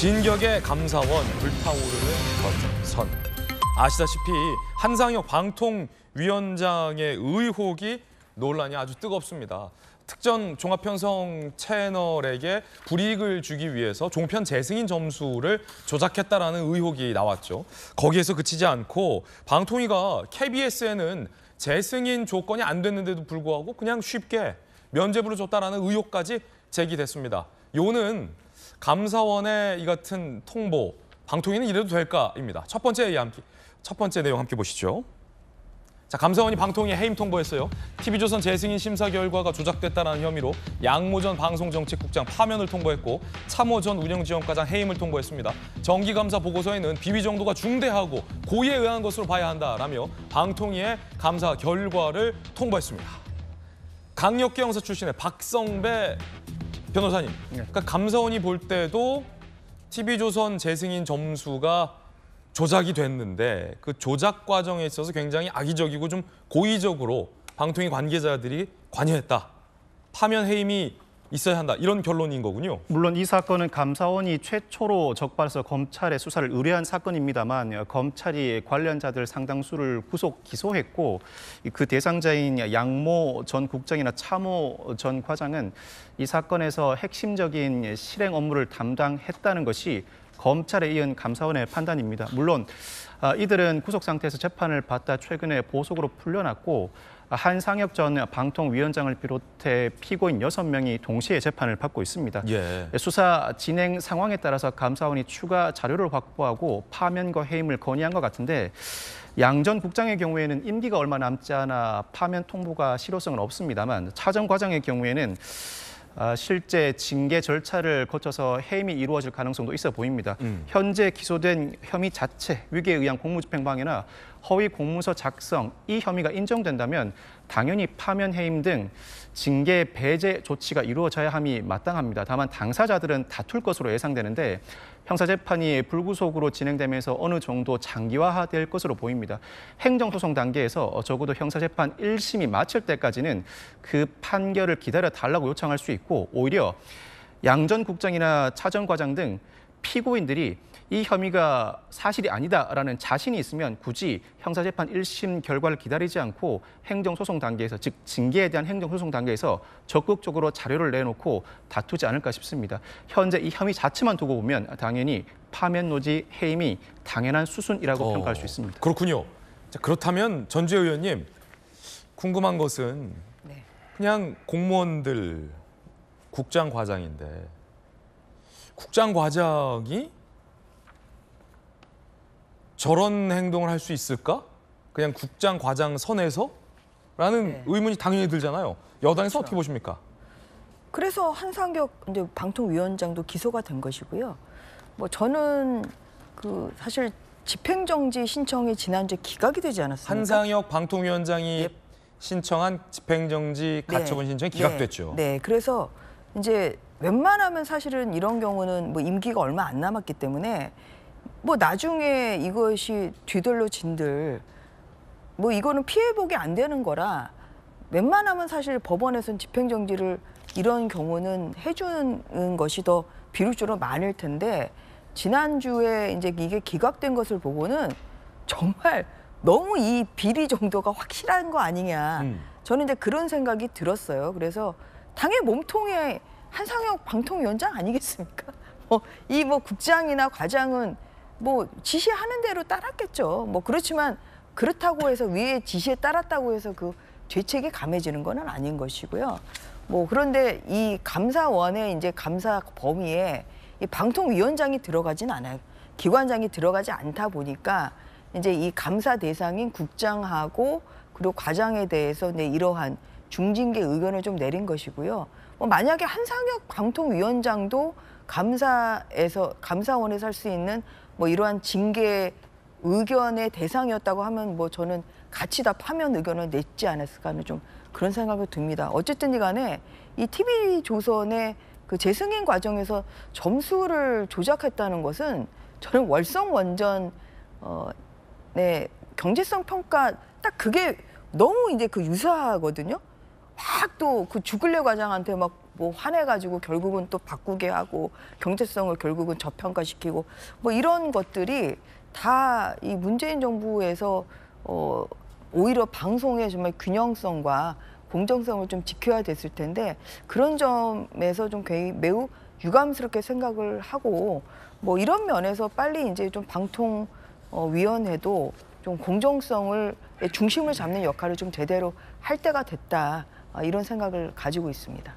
진격의 감사원 불타오르는 선. 아시다시피 한상혁 방통위원장의 의혹이 논란이 아주 뜨겁습니다. 특정 종합편성 채널에게 불이익을 주기 위해서 종편 재승인 점수를 조작했다라는 의혹이 나왔죠. 거기에서 그치지 않고 방통위가 KBS에는 재승인 조건이 안 됐는데도 불구하고 그냥 쉽게 면죄부를 줬다라는 의혹까지 제기됐습니다. 요는 감사원의 이 같은 통보, 방통위는 이래도 될까입니다. 첫 번째 내용 함께 보시죠. 자, 감사원이 방통위에 해임 통보했어요. TV조선 재승인 심사 결과가 조작됐다는 혐의로 양모 전 방송정책국장 파면을 통보했고 참호 전 운영지원과장 해임을 통보했습니다. 정기감사 보고서에는 비위 정도가 중대하고 고의에 의한 것으로 봐야 한다라며 방통위에 감사 결과를 통보했습니다. 강력계 형사 출신의 박성배 변호사님, 그러니까 감사원이 볼 때도 TV조선 재승인 점수가 조작이 됐는데 그 조작 과정에 있어서 굉장히 악의적이고 좀 고의적으로 방통위 관계자들이 관여했다. 파면 해임이 있어야 한다. 이런 결론인 거군요. 물론 이 사건은 감사원이 최초로 적발해서 검찰에 수사를 의뢰한 사건입니다만 검찰이 관련자들 상당수를 구속 기소했고 그 대상자인 양모 전 국장이나 참호 전 과장은 이 사건에서 핵심적인 실행 업무를 담당했다는 것이 검찰에 이은 감사원의 판단입니다. 물론 이들은 구속 상태에서 재판을 받다 최근에 보석으로 풀려났고 한상혁 전 방통위원장을 비롯해 피고인 6명이 동시에 재판을 받고 있습니다. 예. 수사 진행 상황에 따라서 감사원이 추가 자료를 확보하고 파면과 해임을 건의한 것 같은데 양 전 국장의 경우에는 임기가 얼마 남지 않아 파면 통보가 실효성은 없습니다만 차 전 과장의 경우에는 실제 징계 절차를 거쳐서 해임이 이루어질 가능성도 있어 보입니다. 현재 기소된 혐의 자체, 위계에 의한 공무집행방해나 허위 공문서 작성, 이 혐의가 인정된다면 당연히 파면 해임 등 징계 배제 조치가 이루어져야 함이 마땅합니다. 다만 당사자들은 다툴 것으로 예상되는데 형사재판이 불구속으로 진행되면서 어느 정도 장기화될 것으로 보입니다. 행정소송 단계에서 적어도 형사재판 1심이 마칠 때까지는 그 판결을 기다려달라고 요청할 수 있고 오히려 양 전 국장이나 차 전 과장 등 피고인들이 이 혐의가 사실이 아니다라는 자신이 있으면 굳이 형사재판 1심 결과를 기다리지 않고 행정소송 단계에서, 즉 징계에 대한 행정소송 단계에서 적극적으로 자료를 내놓고 다투지 않을까 싶습니다. 현재 이 혐의 자체만 두고 보면 당연히 파면 노지 해임이 당연한 수순이라고 평가할 수 있습니다. 그렇군요. 자, 그렇다면 전주혜 의원님, 궁금한 것은 그냥 공무원들, 국장 과장인데 국장 과장이 저런 행동을 할 수 있을까? 그냥 국장 과장 선에서? 라는 의문이 당연히 들잖아요. 여당에서 어떻게 보십니까? 그래서 한상혁 이제 방통위원장도 기소가 된 것이고요. 뭐 저는 사실 집행정지 신청이 지난주에 기각이 되지 않았습니까? 한상혁 방통위원장이 신청한 집행정지 가처분 신청이 기각됐죠. 네, 그래서 이제 웬만하면 사실은 이런 경우는 뭐 임기가 얼마 안 남았기 때문에 뭐 나중에 이것이 뒤돌려진들 뭐 이거는 피해보기 안 되는 거라 웬만하면 사실 법원에서는 집행정지를 이런 경우는 해주는 것이 더 비율적으로 많을 텐데 지난주에 이제 이게 기각된 것을 보고는 정말 너무 이 비리 정도가 확실한 거 아니냐. 저는 이제 그런 생각이 들었어요. 그래서 당의 몸통의 한상혁 방통위원장 아니겠습니까? 이 국장이나 과장은 뭐 지시하는 대로 따랐겠죠. 뭐 그렇지만 그렇다고 해서 위에 지시에 따랐다고 해서 그 죄책이 감해지는 건 아닌 것이고요. 뭐 그런데 이 감사원의 이제 감사 범위에 이 방통위원장이 들어가진 않아요. 기관장이 들어가지 않다 보니까 이제 이 감사 대상인 국장하고 그리고 과장에 대해서 이러한 중징계 의견을 좀 내린 것이고요. 만약에 한상혁 방통위원장도 감사원에서 할 수 있는 뭐 이러한 징계 의견의 대상이었다고 하면 뭐 저는 같이 다 파면 의견을 냈지 않았을까 하는 좀 그런 생각이 듭니다. 어쨌든 간에 이 TV조선의 그 재승인 과정에서 점수를 조작했다는 것은 저는 월성원전 경제성 평가 딱 그게 너무 이제 유사하거든요. 막 또 그 주글레 과장한테 막 뭐 화내가지고 결국은 또 바꾸게 하고 경제성을 결국은 저평가시키고 뭐 이런 것들이 다 이 문재인 정부에서 오히려 방송의 정말 균형성과 공정성을 좀 지켜야 됐을 텐데 그런 점에서 좀 매우 유감스럽게 생각을 하고 뭐 이런 면에서 빨리 이제 좀 방통위원회도 좀 공정성을 중심을 잡는 역할을 좀 제대로 할 때가 됐다 이런 생각을 가지고 있습니다.